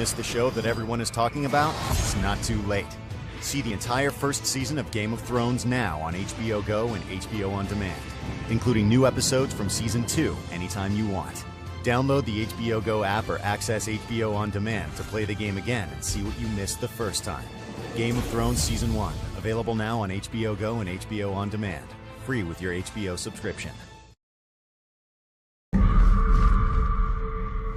missed the show that everyone is talking about? It's not too late. See the entire first season of Game of Thrones now on HBO Go and HBO On Demand, including new episodes from Season 2 anytime you want. Download the HBO Go app or access HBO On Demand to play the game again and see what you missed the first time. Game of Thrones Season 1, available now on HBO Go and HBO On Demand, free with your HBO subscription.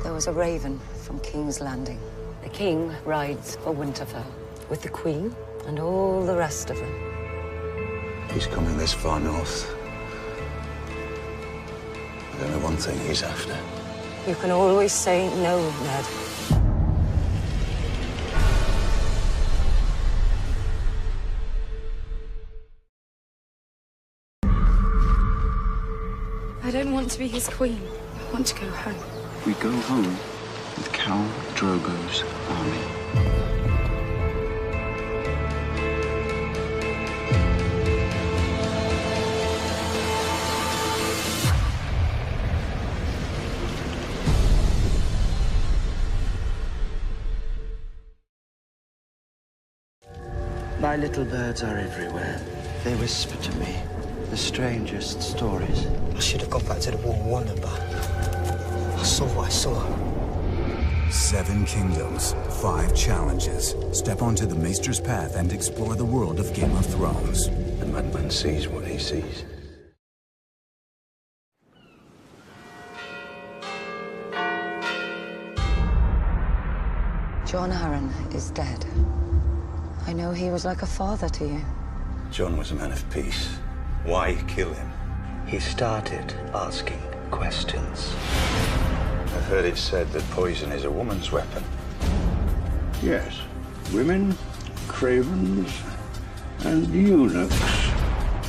There was a raven from King's Landing. The king rides for Winterfell with the queen and all the rest of them. He's coming this far north. There's only one thing he's after. You can always say no, Ned. I don't want to be his queen. I want to go home. We go home with Khal Drogo's army. My little birds are everywhere. They whisper to me the strangest stories. I should have gone back to the Wall of Wonder, but I saw what I saw. 7 kingdoms, 5 challenges. Step onto the Maester's path and explore the world of Game of Thrones. The madman sees what he sees. Jon Arryn is dead. I know he was like a father to you. Jon was a man of peace. Why kill him? He started asking questions. I've heard it said that poison is a woman's weapon. Yes. Women, cravens, and eunuchs.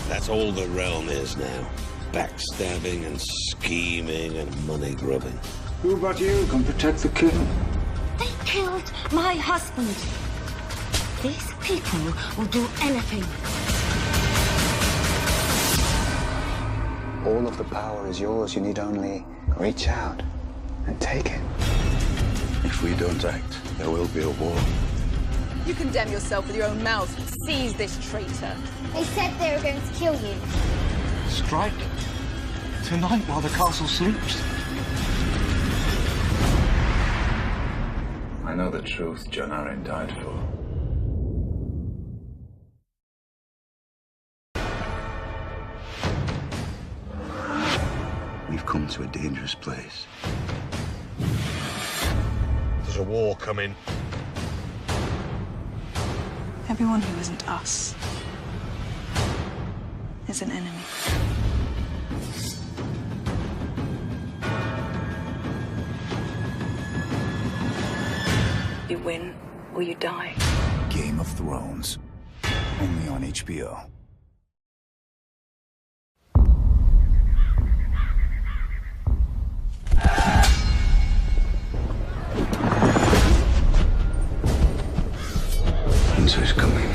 That's all the realm is now. Backstabbing and scheming and money grubbing. Who but you can protect the king? They killed my husband. These people will do anything. All of the power is yours. You need only reach out and take it. If we don't act, there will be a war. You condemn yourself with your own mouth. Seize this traitor. They said they were going to kill you. Strike tonight while the castle sleeps. I know the truth Jon Arryn died for. We've come to a dangerous place. There's a war coming. Everyone who isn't us is an enemy. You win or you die. Game of Thrones, only on HBO. Winter's coming.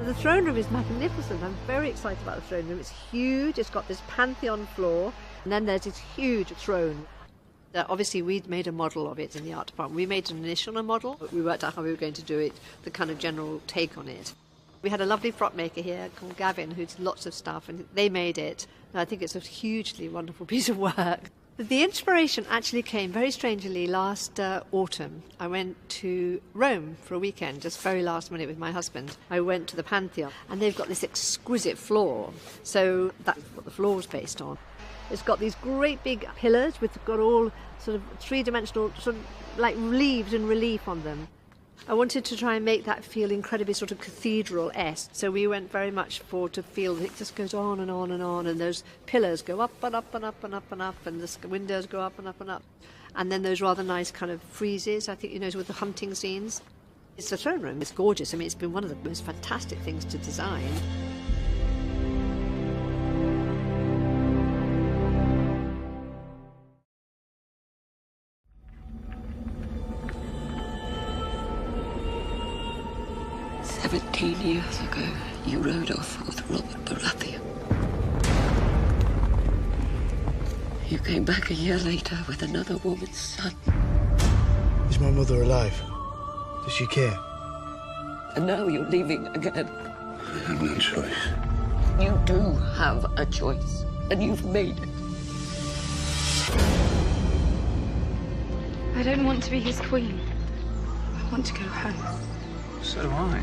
The throne room is magnificent. I'm very excited about the throne room. It's huge. It's got this Pantheon floor, and then there's this huge throne. Obviously, we'd made a model of it in the art department. We made an initial model, but we worked out how we were going to do it, the kind of general take on it. We had a lovely frock maker here called Gavin, who did lots of stuff, and they made it. And I think it's a hugely wonderful piece of work. The inspiration actually came very strangely last autumn. I went to Rome for a weekend, just very last minute with my husband. I went to the Pantheon, and they've got this exquisite floor. So that's what the floor is based on. It's got these great big pillars got all sort of three-dimensional, sort of like leaves in relief on them. I wanted to try and make that feel incredibly sort of cathedral-esque. So we went very much to feel that it just goes on and on and on, and those pillars go up and up and up and up and up, and the windows go up and up and up. And then those rather nice kind of friezes, I think, with the hunting scenes. It's the throne room. It's gorgeous. I mean, it's been one of the most fantastic things to design. 17 years ago, you rode off with Robert Baratheon. You came back a year later with another woman's son. Is my mother alive? Does she care? And now you're leaving again. I have no choice. You do have a choice, and you've made it. I don't want to be his queen. I want to go home. So do I.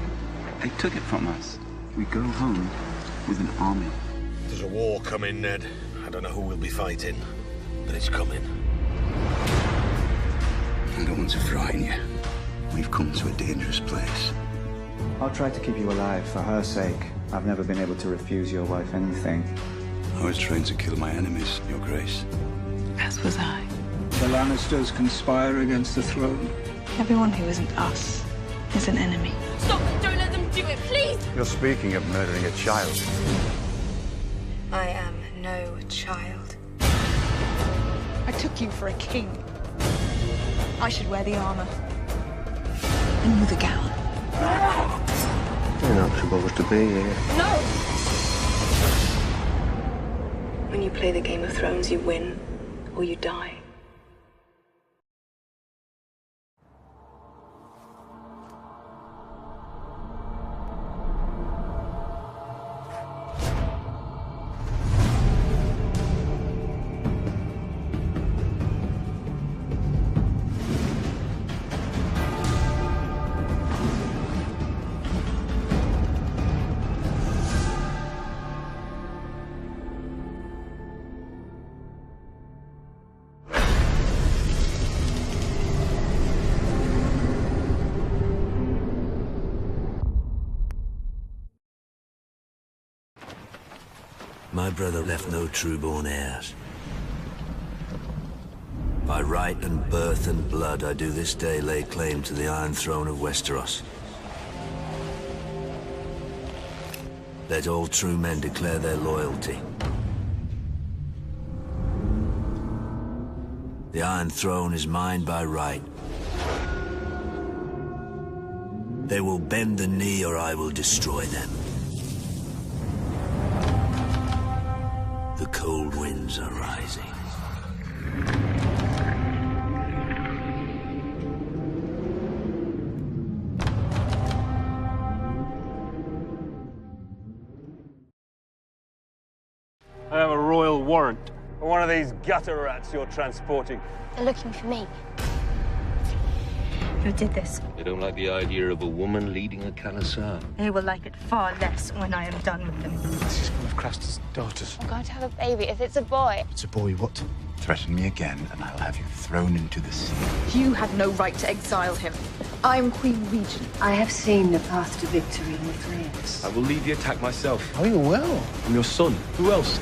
They took it from us. We go home with an army. There's a war coming, Ned. I don't know who we'll be fighting, but it's coming. I don't want to frighten you. We've come to a dangerous place. I'll try to keep you alive for her sake. I've never been able to refuse your wife anything. I was trained to kill my enemies, Your Grace. As was I. The Lannisters conspire against the throne. Everyone who isn't us is an enemy. Stop! Don't let them do it, please! You're speaking of murdering a child. I am no child. I took you for a king. I should wear the armor. And you the gown. You're not supposed to be here. No! When you play the Game of Thrones, you win or you die. My brother left no true-born heirs. By right and birth and blood, I do this day lay claim to the Iron Throne of Westeros. Let all true men declare their loyalty. The Iron Throne is mine by right. They will bend the knee or I will destroy them. The cold winds are rising. I have a royal warrant for one of these gutter rats you're transporting. They're looking for me. Who did this? They don't like the idea of a woman leading a Khalasar. They will like it far less when I am done with them. This is one of Craster's daughters. I'm going to have a baby. If it's a boy. It's a boy, what? Threaten me again, and I'll have you thrown into the sea. You had no right to exile him. I'm Queen Regent. I have seen the path to victory in the flames. I will lead the attack myself. Oh, you will? I'm your son. Who else?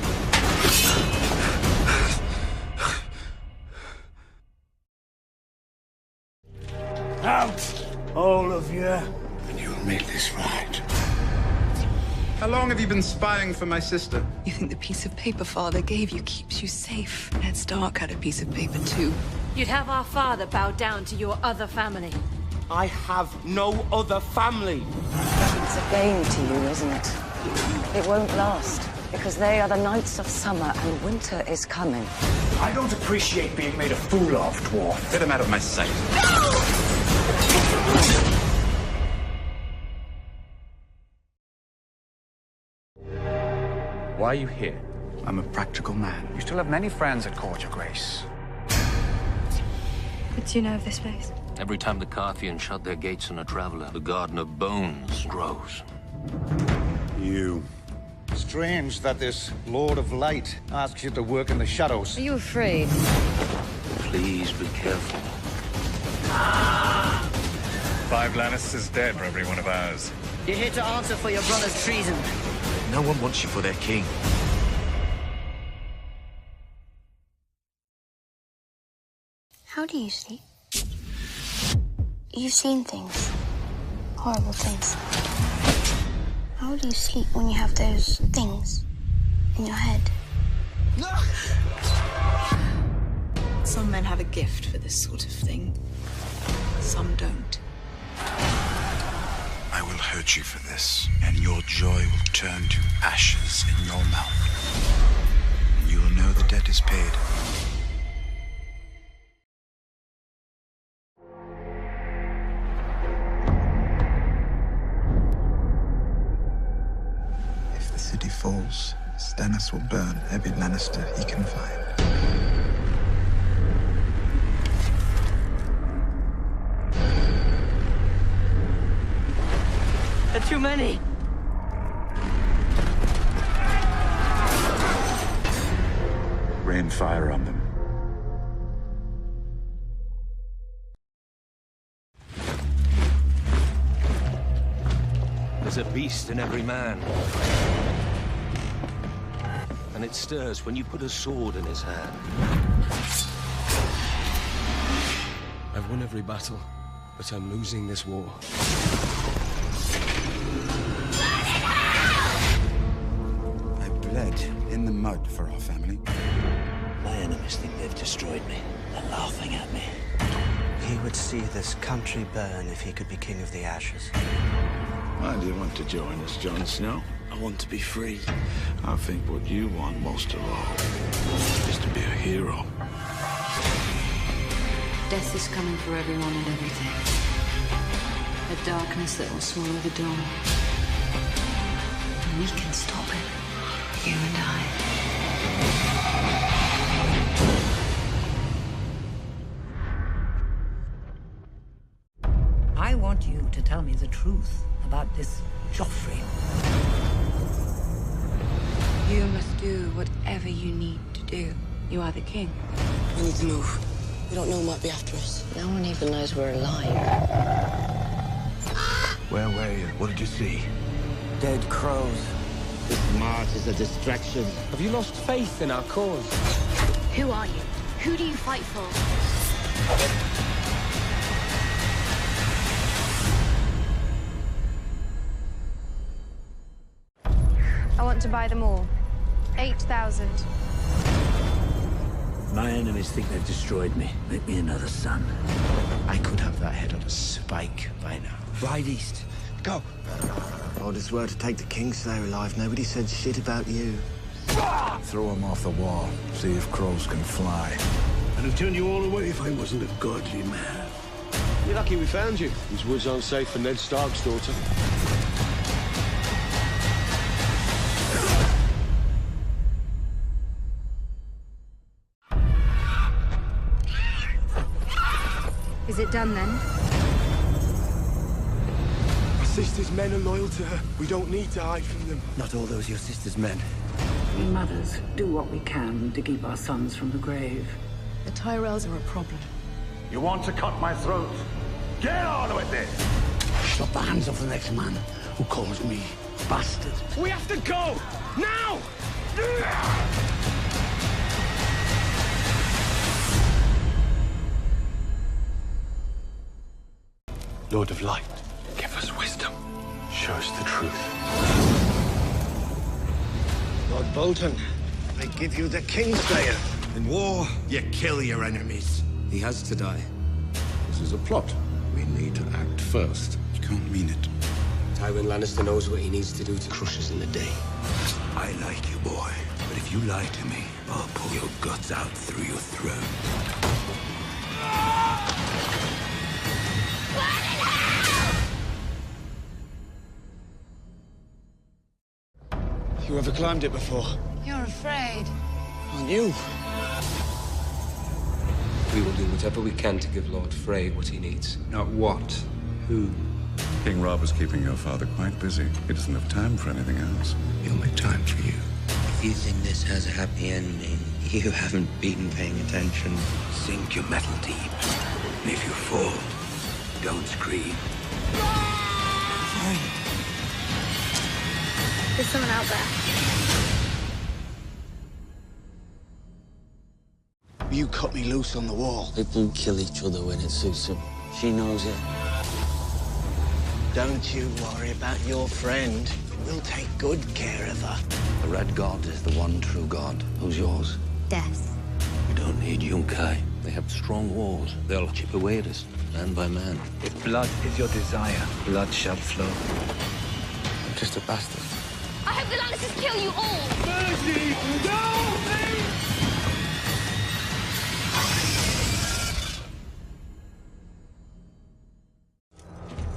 Out, all of you. And you'll make this right. How long have you been spying for my sister? You think the piece of paper Father gave you keeps you safe? Ned Stark had a piece of paper too. You'd have our father bow down to your other family. I have no other family. It's a game to you, isn't it? It won't last, because they are the Knights of Summer, and winter is coming. I don't appreciate being made a fool of, dwarf. Get him out of my sight. Why are you here? I'm a practical man. You still have many friends at court, Your Grace. What do you know of this place? Every time the Carthians shut their gates on a traveler, the Garden of Bones grows. You. Strange that this Lord of Light asks you to work in the shadows. Are you afraid? Please be careful. 5 Lannisters dead for every one of ours. You're here to answer for your brother's treason. No one wants you for their king. How do you sleep? You've seen things. Horrible things. How do you sleep when you have those things in your head? Some men have a gift for this sort of thing. Some don't. I will hurt you for this, and your joy will turn to ashes in your mouth. And you will know the debt is paid. If the city falls, Stannis will burn every Lannister he can find. There are too many. Rain fire on them. There's a beast in every man. And it stirs when you put a sword in his hand. I've won every battle, but I'm losing this war. I bled in the mud for our family. My enemies think they've destroyed me. They're laughing at me. He would see this country burn if he could be king of the ashes. Why do you want to join us, Jon Snow? I want to be free. I think what you want most of all is to be a hero. Death is coming for everyone and everything. A darkness that will swallow the dawn. And we can stop it. You and I want you to tell me the truth about this Joffrey. You must do whatever you need to do. You are the king. We need to move. We don't know who might be after us. No one even knows we're alive. Where were you? What did you see? Dead crows. This march is a distraction. Have you lost faith in our cause? Who are you? Who do you fight for? I want to buy them all. 8,000. My enemies think they've destroyed me. Make me another son. I could have that head on a spike by now. Ride east. Go. Orders were to take the Kingslayer alive. Nobody said shit about you. Throw him off the wall. See if crows can fly. I'd have turned you all away if I wasn't a godly man. You're lucky we found you. These woods aren't safe for Ned Stark's daughter. Is it done then? My sister's men are loyal to her. We don't need to hide from them. Not all those your sister's men. We mothers do what we can to keep our sons from the grave. The Tyrells are a problem. You want to cut my throat? Get on with it! Stop the hands of the next man who calls me bastard. We have to go! Now! Lord of Light, give us wisdom. Show us the truth. Lord Bolton, I give you the Kingslayer. In war, you kill your enemies. He has to die. This is a plot. We need to act first. You can't mean it. Tywin Lannister knows what he needs to do to crush us in the day. I like you, boy. But if you lie to me, I'll pull your guts out through your throat. You ever climbed it before? You're afraid. Aren't you? We will do whatever we can to give Lord Frey what he needs. Not what? Who? King Robb is keeping your father quite busy. He doesn't have time for anything else. He'll make time for you. If you think this has a happy ending, you haven't been paying attention. Sink your metal deep. And if you fall, don't scream. There's someone out there. You cut me loose on the wall. People kill each other when it suits them. She knows it. Don't you worry about your friend. We'll take good care of her. The Red God is the one true God. Who's yours? Death. We don't need Yunkai. They have strong walls. They'll chip away at us, man by man. If blood is your desire, blood shall flow. I'm just a bastard. I hope the Lannisters kill you all! Mercy! No!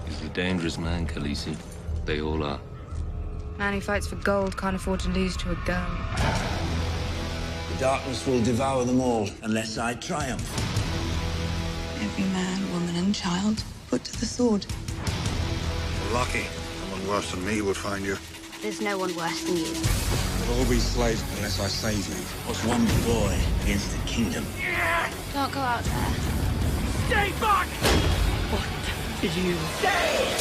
He's a dangerous man, Khaleesi. They all are. Man who fights for gold can't afford to lose to a girl. The darkness will devour them all unless I triumph. Every man, woman, and child put to the sword. Lucky. Someone worse than me would find you. There's no one worse than you. We'll all be slaves unless I save you. What's one boy against the kingdom? Don't go out there. Stay back! What did you say?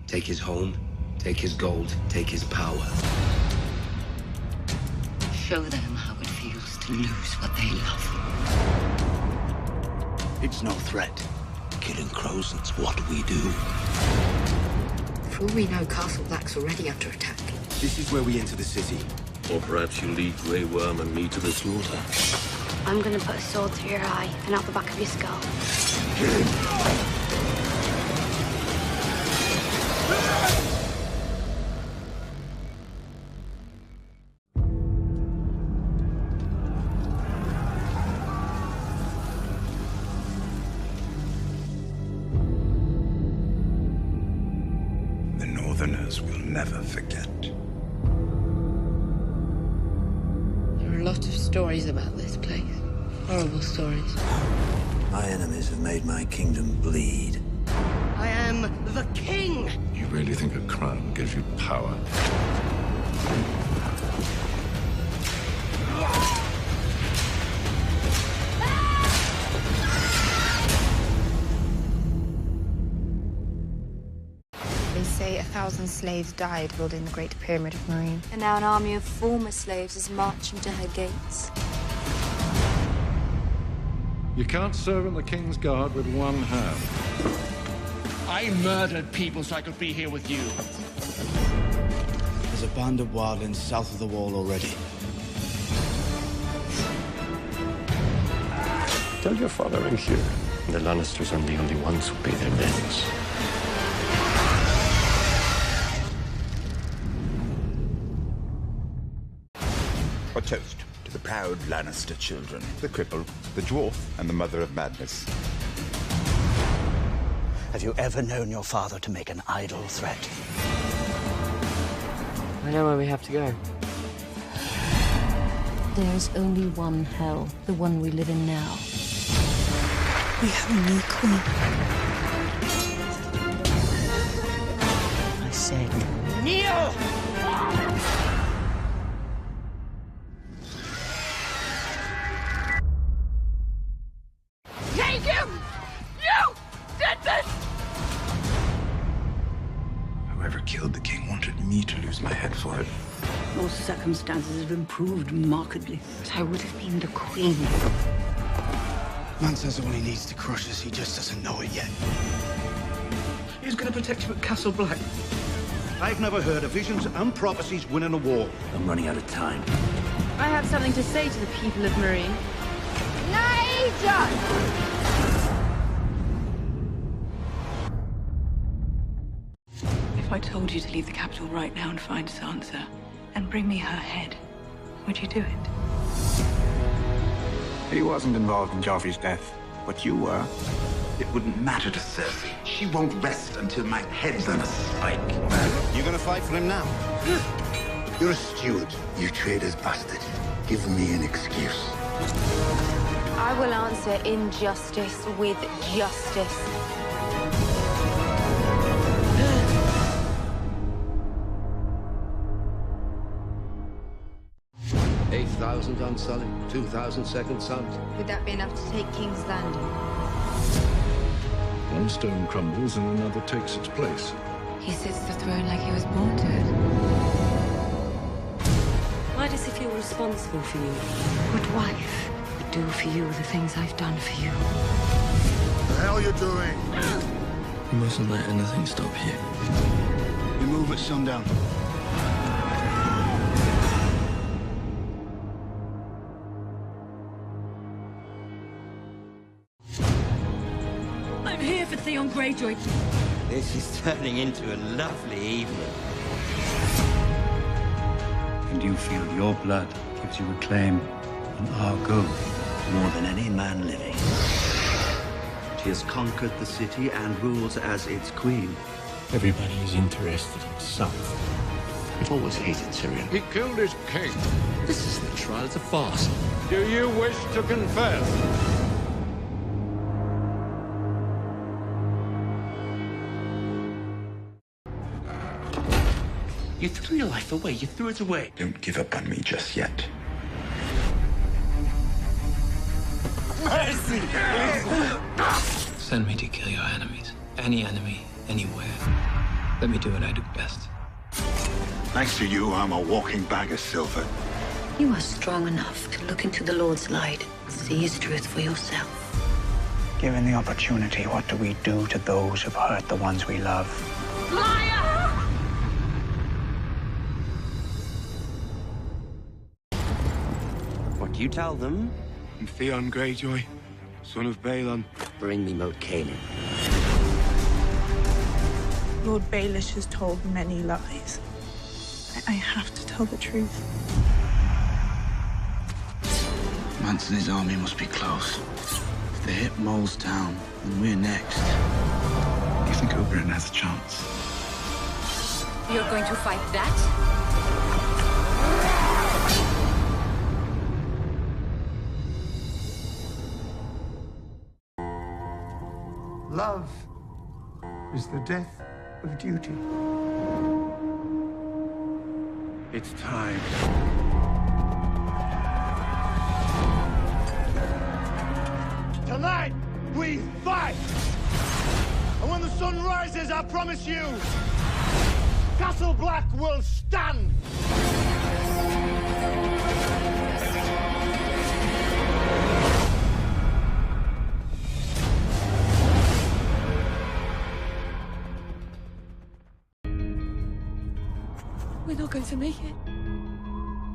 Take his home, take his gold, take his power. Show them how it feels to lose what they love. It's no threat. Killing Crozon's what we do. For all we know, Castle Black's already under attack. This is where we enter the city. Or perhaps you lead Grey Worm and me to the slaughter. I'm gonna put a sword through your eye and out the back of your skull. The Northerners will never forget. There are a lot of stories about this place. Horrible stories. My enemies have made my kingdom bleed. I am the king! You really think a crown gives you power? They say 1,000 slaves died building the Great Pyramid of Marine. And now an army of former slaves is marching to her gates. You can't serve in the King's Guard with one hand. I murdered people so I could be here with you. There's a band of wildlings south of the wall already. Tell your father I'm here. The Lannisters are the only ones who pay their debts. A toast to the proud Lannister children, the cripple, the dwarf, and the mother of madness. Have you ever known your father to make an idle threat? I know where we have to go. There's only one hell, the one we live in now. We have a new queen. I said, Kneel! Take him! You did this! Whoever killed the king wanted me to lose my head for it. Your circumstances have improved markedly. but I would have been the queen. Man says all he needs to crush us, he just doesn't know it yet. Who's going to protect you at Castle Black? I've never heard of visions and prophecies winning a war. I'm running out of time. I have something to say to the people of Marine. If I told you to leave the capital right now and find Sansa and bring me her head, would you do it? He wasn't involved in Joffrey's death, but you were. It wouldn't matter to Cersei. She won't rest until my head's on a spike. You gonna fight for him now? You're a steward, you traitor's bastard. Give me an excuse. I will answer injustice with justice. 8,000 Unsullied, 2,000 Second Sons. Would that be enough to take King's Landing? One stone crumbles and another takes its place. He sits the throne like he was born to it. Why does he feel responsible for you? What wife would do for you the things I've done for you? What the hell are you doing? You mustn't let anything stop you. We move at sundown. here for Theon Greyjoy. This is turning into a lovely evening. And you feel your blood gives you a claim on our gold More than any man living. She has conquered the city and rules as its queen. Everybody is interested in the South. We've always hated Tyrion. He killed his king. This isn't a trial, it's a farce. Do you wish to confess? You threw your life away. You threw it away. Don't give up on me just yet. Mercy! Send me to kill your enemies. Any enemy, anywhere. Let me do what I do best. Thanks to you, I'm a walking bag of silver. You are strong enough to look into the Lord's light and see his truth for yourself. Given the opportunity, what do we do to those who've hurt the ones we love? Liar! What do you tell them? I'm Theon Greyjoy, son of Balon. Bring me Moat Cailin. Lord Baelish has told many lies. I have to tell the truth. Mance and his army must be close. If they hit Mole's Town, then we're next. You think Oberyn has a chance? You're going to fight that? Love is the death of duty. It's time. Tonight, we fight! And when the sun rises, I promise you, Castle Black will stand! We're not going to make it.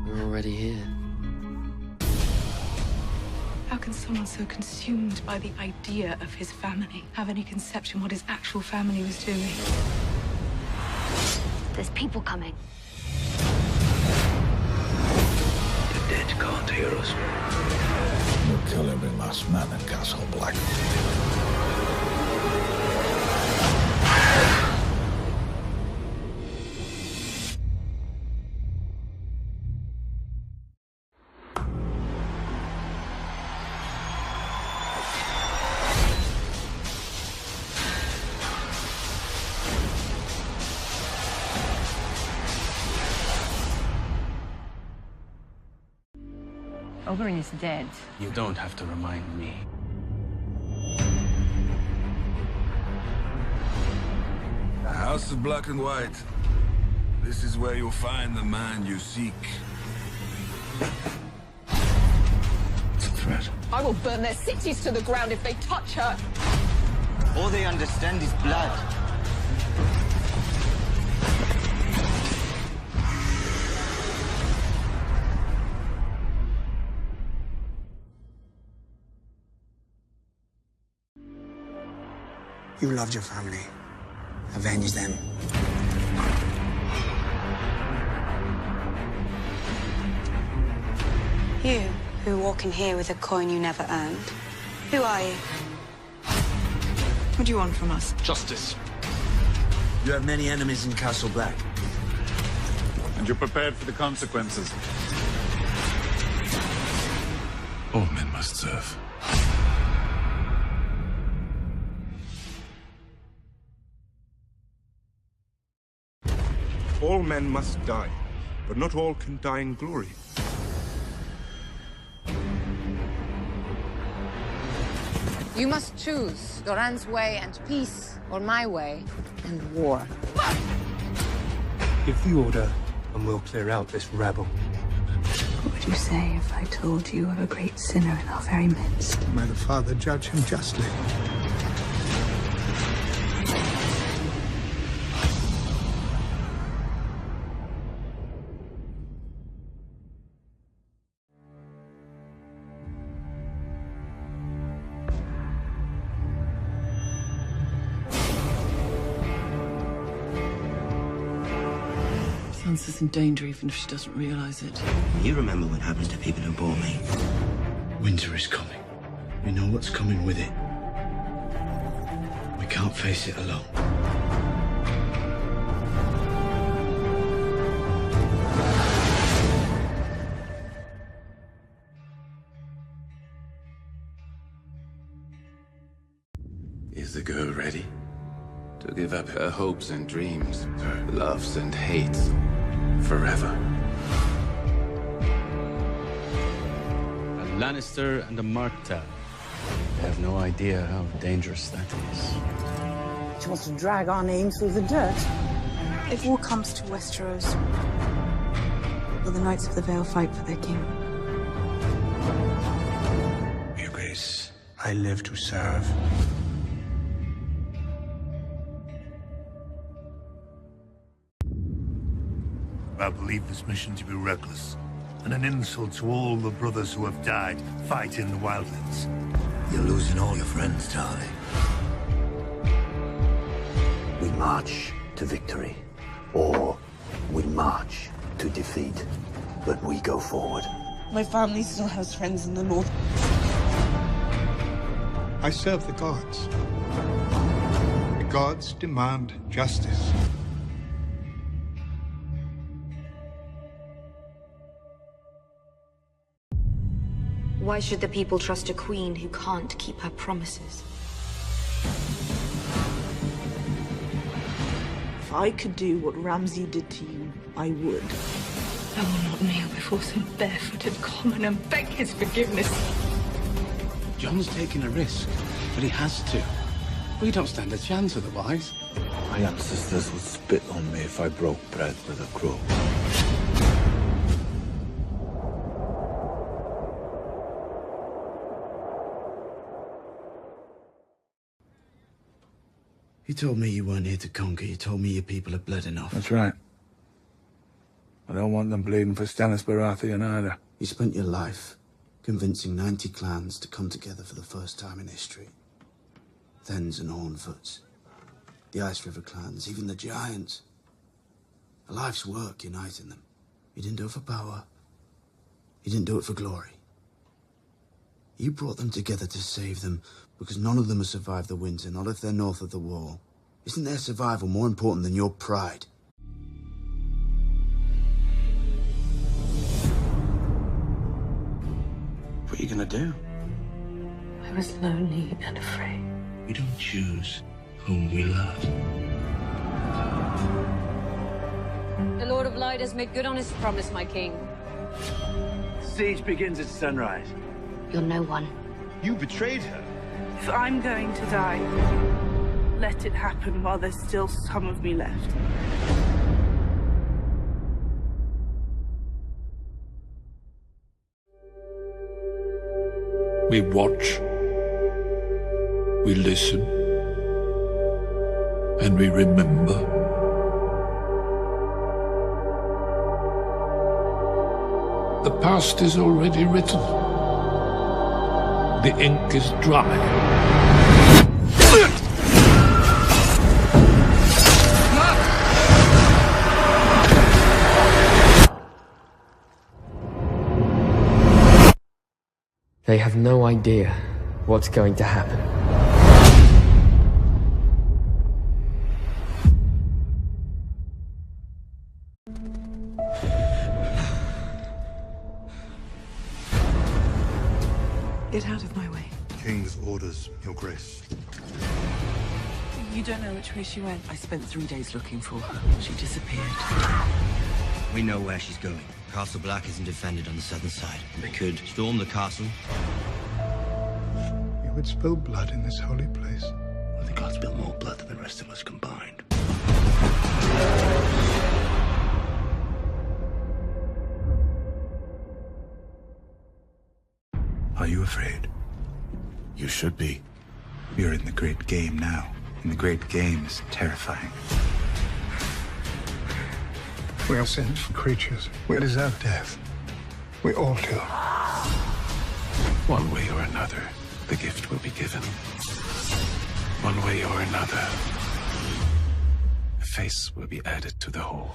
We're already here. How can someone so consumed by the idea of his family have any conception what his actual family was doing? There's people coming. The dead can't hear us. We'll kill every last man in Castle Black. Oberyn is dead. You don't have to remind me. The House of Black and White. This is where you'll find the man you seek. It's a threat. I will burn their cities to the ground if they touch her. All they understand is blood. You loved your family. Avenge them. You, who walk in here with a coin you never earned. Who are you? What do you want from us? Justice. You have many enemies in Castle Black. And you're prepared for the consequences. All men must serve. All men must die, but not all can die in glory. You must choose Doran's way and peace, or my way and war. Give the order, and we'll clear out this rabble. What would you say if I told you of a great sinner in our very midst? May the Father judge him justly. Sansa's in danger even if she doesn't realize it. You remember what happens to people who bore me. Winter is coming. We know what's coming with it. We can't face it alone. Is the girl ready to give up her hopes and dreams, her loves and hates, forever? A Lannister and a Martell. I have no idea how dangerous that is. She wants to drag our name through the dirt. If war comes to Westeros, will the Knights of the Vale fight for their king? Your Grace, I live to serve. I believe this mission to be reckless, and an insult to all the brothers who have died fighting the wildlands. You're losing all your friends, Tarly. We march to victory, or we march to defeat, but we go forward. My family still has friends in the north. I serve the gods. The gods demand justice. Why should the people trust a queen who can't keep her promises? If I could do what Ramsay did to you, I would. I will not kneel before some barefooted common and beg his forgiveness. Jon's taking a risk, but he has to. We don't stand a chance otherwise. My ancestors would spit on me if I broke bread with a crow. You told me you weren't here to conquer. You told me your people have bled enough. That's right. I don't want them bleeding for Stannis Baratheon either. You spent your life convincing 90 clans to come together for the first time in history. Thenns and Hornfoots, the Ice River clans, even the Giants. A life's work uniting them. You didn't do it for power. You didn't do it for glory. You brought them together to save them because none of them has survived the winter, not if they're north of the wall. Isn't their survival more important than your pride? What are you gonna do? I was lonely and afraid. We don't choose whom we love. The Lord of Light has made good on his promise, my king. Siege begins at sunrise. You're no one. You betrayed her. If I'm going to die, let it happen while there's still some of me left. We watch, we listen, and we remember. The past is already written. The ink is dry. They have no idea what's going to happen. Get out of my way. King's orders, Your Grace. You don't know which way she went. I spent 3 days looking for her. She disappeared. We know where she's going. Castle Black isn't defended on the southern side. We could storm the castle. You would spill blood in this holy place. Well, the gods spill more blood than the rest of us combined. Are you afraid? You should be. You're in the great game now, and the great game is terrifying. We are sinful creatures. We deserve death. We all do. One way or another, the gift will be given. One way or another, a face will be added to the whole.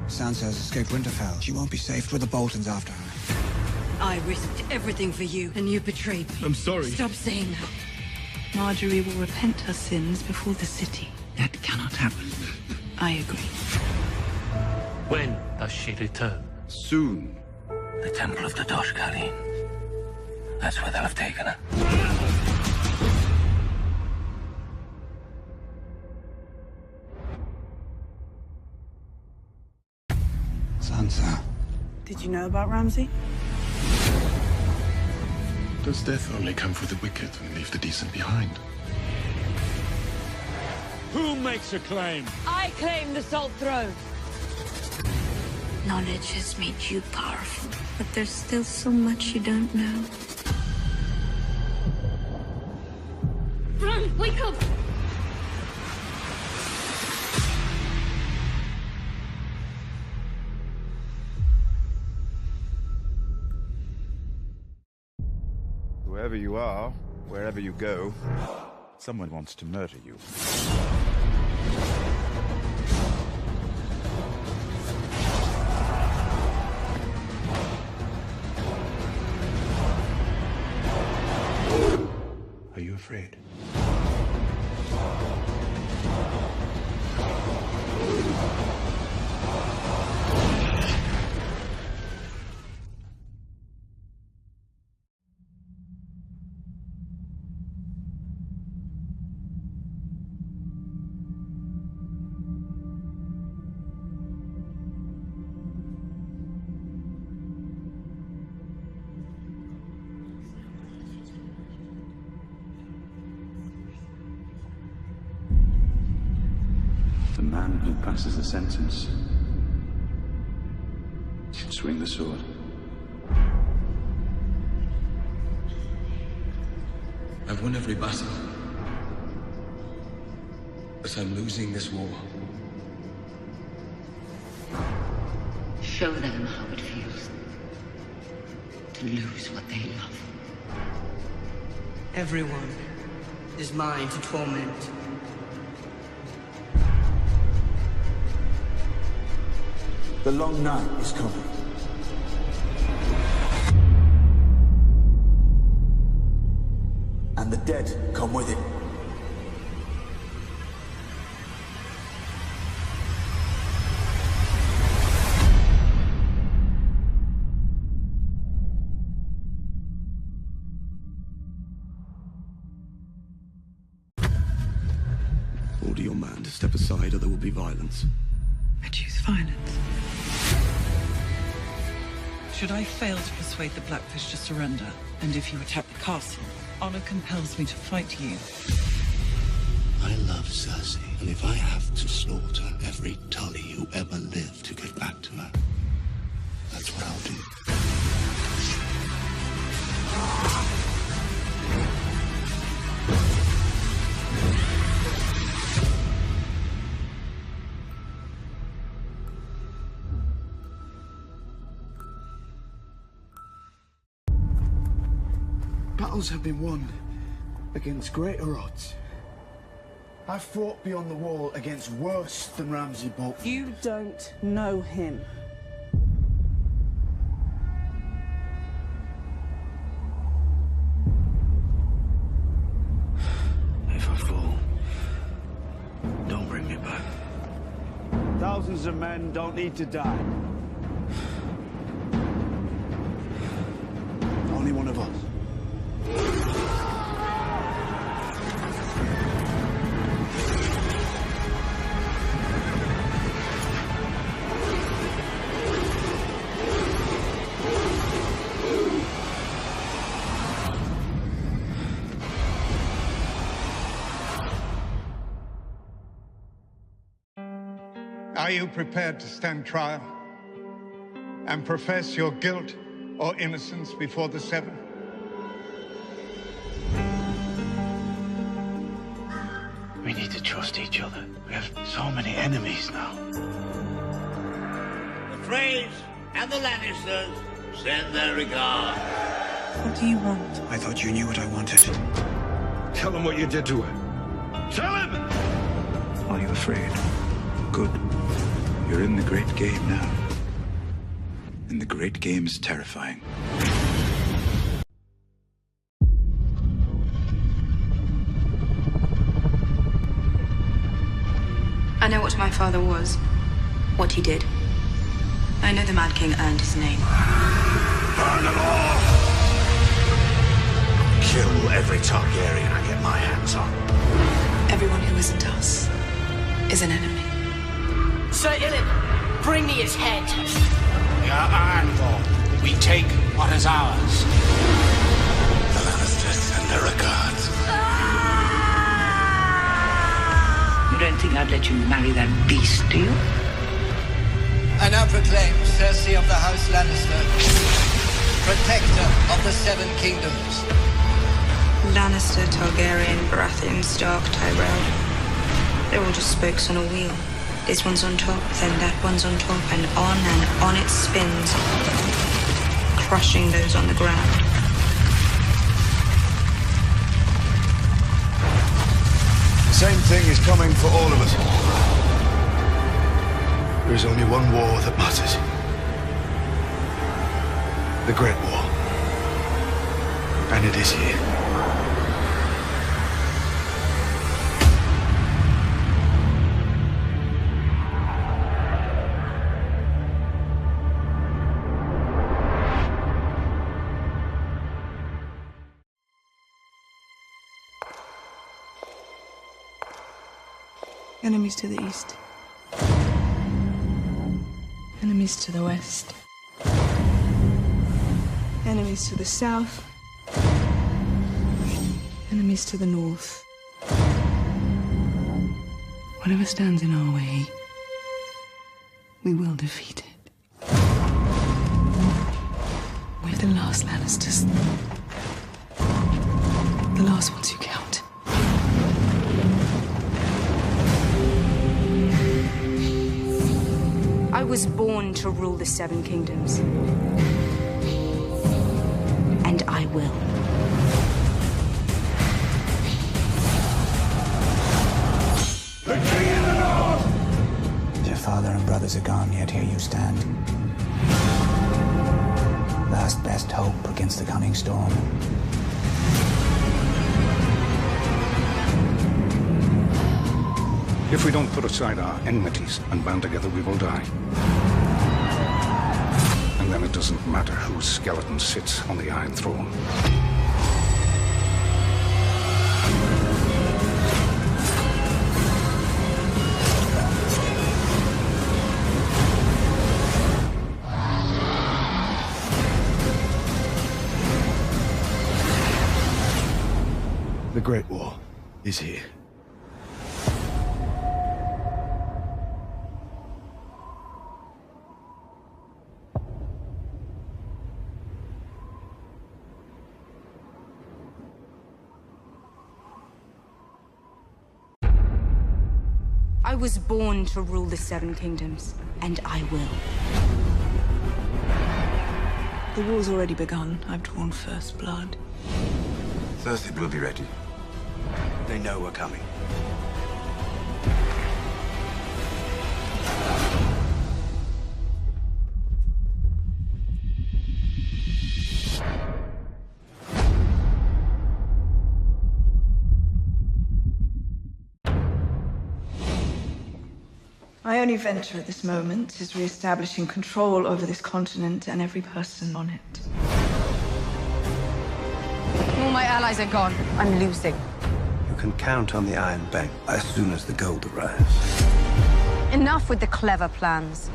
Sansa has escaped Winterfell. She won't be safe with the Boltons after her. I risked everything for you, and you betrayed me. I'm sorry. Stop saying that. Marjorie will repent her sins before the city. That cannot happen. I agree. When does she return? Soon. The Temple of the Dosh Kalin. That's where they'll have taken her. Sansa. Did you know about Ramsay? Does death only come for the wicked and leave the decent behind? Who makes a claim? I claim the Salt Throne. Knowledge has made you powerful, but there's still so much you don't know. Run! Wake up! Whoever you are, wherever you go, someone wants to murder you. Are you afraid? The man who passes the sentence should swing the sword. I've won every battle. But I'm losing this war. Show them how it feels to lose what they love. Everyone is mine to torment. The long night is coming. And the dead come with it. Order your man to step aside or there will be violence. I choose violence. Should I fail to persuade the Blackfish to surrender, and if you attack the castle, honor compels me to fight you. I love Cersei, and if I have to slaughter every Tully who ever lived to get back to her, that's what I'll do. Battles have been won against greater odds. I've fought beyond the wall against worse than Ramsay Bolton. You don't know him. If I fall, don't bring me back. Thousands of men don't need to die. Only one of us. Are you prepared to stand trial and profess your guilt or innocence before the Seven? We need to trust each other. We have so many enemies now. The Freys and the Lannisters send their regards. What do you want? I thought you knew what I wanted. Tell him what you did to her. Tell him! Are you afraid? Good. You're in the great game now. And the great game is terrifying. I know what my father was, what he did. I know the Mad King earned his name. Burn them all! Kill every Targaryen I get my hands on. Everyone who isn't us is an enemy. Sir Ilyn, bring me his head. We are Ironborn. We take what is ours. The Lannisters send their regards. You don't think I'd let you marry that beast, do you? I now proclaim Cersei of the House Lannister, protector of the Seven Kingdoms. Lannister, Targaryen, Baratheon, Stark, Tyrell. They're all just spokes on a wheel. This one's on top, then that one's on top, and on it spins, crushing those on the ground. The same thing is coming for all of us. There is only one war that matters. The Great War. And it is here. Enemies to the east. Enemies to the west. Enemies to the south. Enemies to the north. Whatever stands in our way, we will defeat it. We're the last Lannisters. The last ones who count. I was born to rule the Seven Kingdoms. And I will. Victory in the north! Your father and brothers are gone, yet here you stand. Last best hope against the coming storm. If we don't put aside our enmities and band together, we will die. And then it doesn't matter whose skeleton sits on the Iron Throne. The Great War is here. I was born to rule the Seven Kingdoms, and I will. The war's already begun. I've drawn first blood. Cersei will be ready. They know we're coming. My only venture at this moment is re-establishing control over this continent and every person on it. All my allies are gone. I'm losing. You can count on the Iron Bank as soon as the gold arrives. Enough with the clever plans.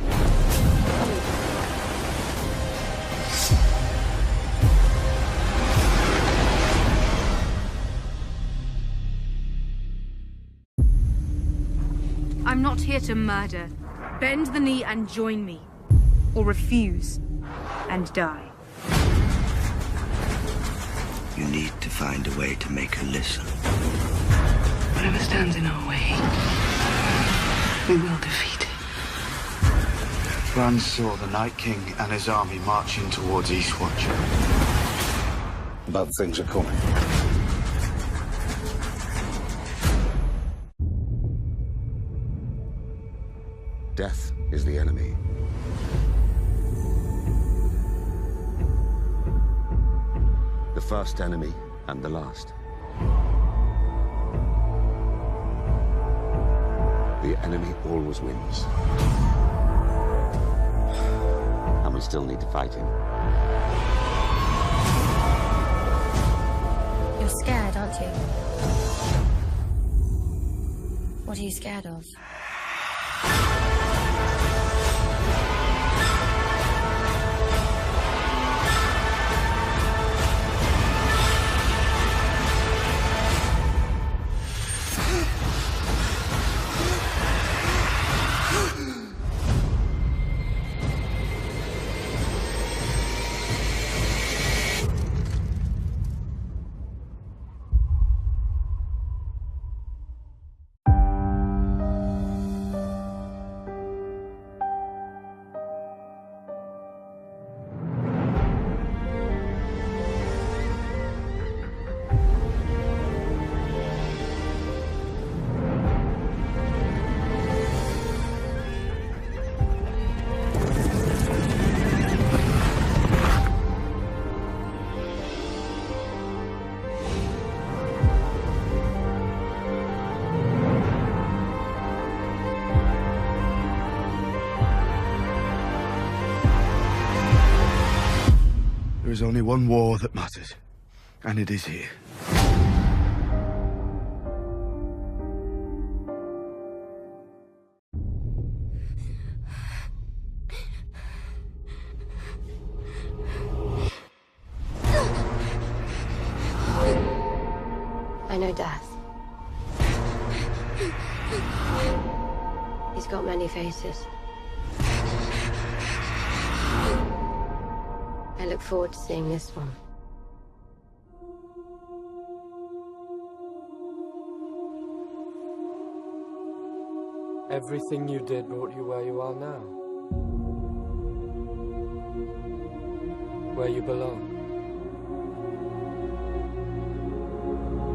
I'm not here to murder. Bend the knee and join me. Or refuse and die. You need to find a way to make her listen. Whatever stands in our way, we will defeat it. Bran saw the Night King and his army marching towards Eastwatch. Bad things are coming. Death is the enemy. The first enemy and the last. The enemy always wins. And we still need to fight him. You're scared, aren't you? What are you scared of? There is only one war that matters, and it is here. I know death. He's got many faces. I look forward to seeing this one. Everything you did brought you where you are now. Where you belong.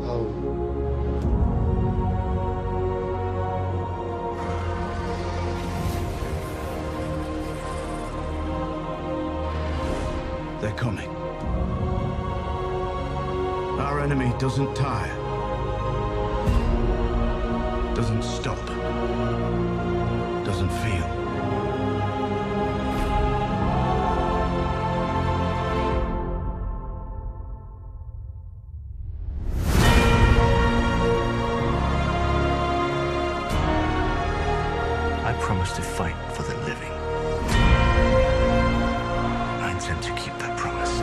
Home. They're coming. Our enemy doesn't tire. Doesn't stop. Doesn't feel. I promise to fight for the living. I intend to keep that promise.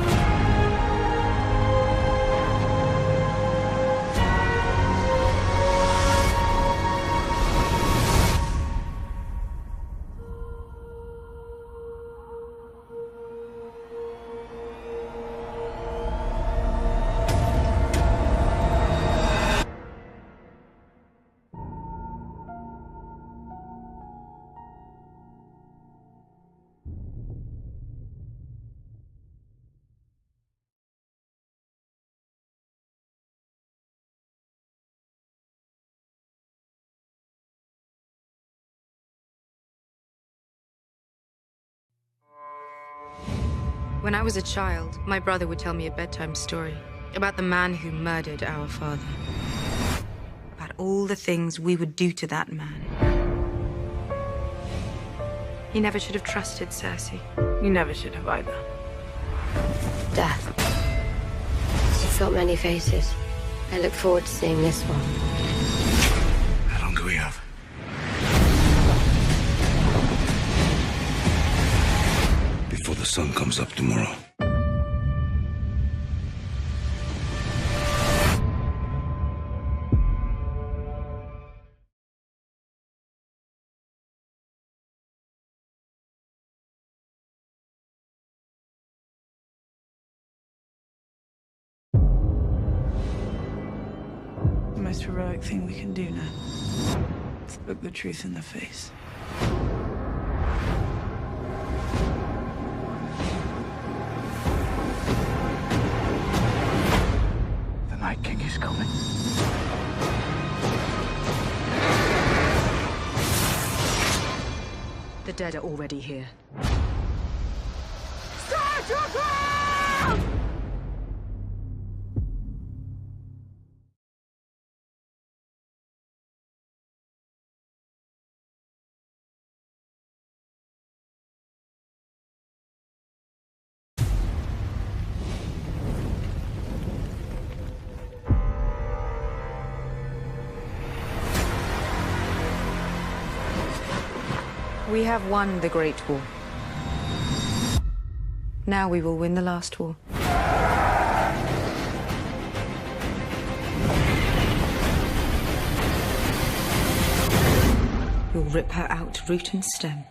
When I was a child, my brother would tell me a bedtime story about the man who murdered our father. About all the things we would do to that man. He never should have trusted Cersei. You never should have either. Death. He's got many faces. I look forward to seeing this one. How long do we have? Before the sun comes up tomorrow. The most heroic thing we can do now is look the truth in the face. is coming. The dead are already here. We have won the Great War. Now we will win the last war. You'll rip her out root and stem.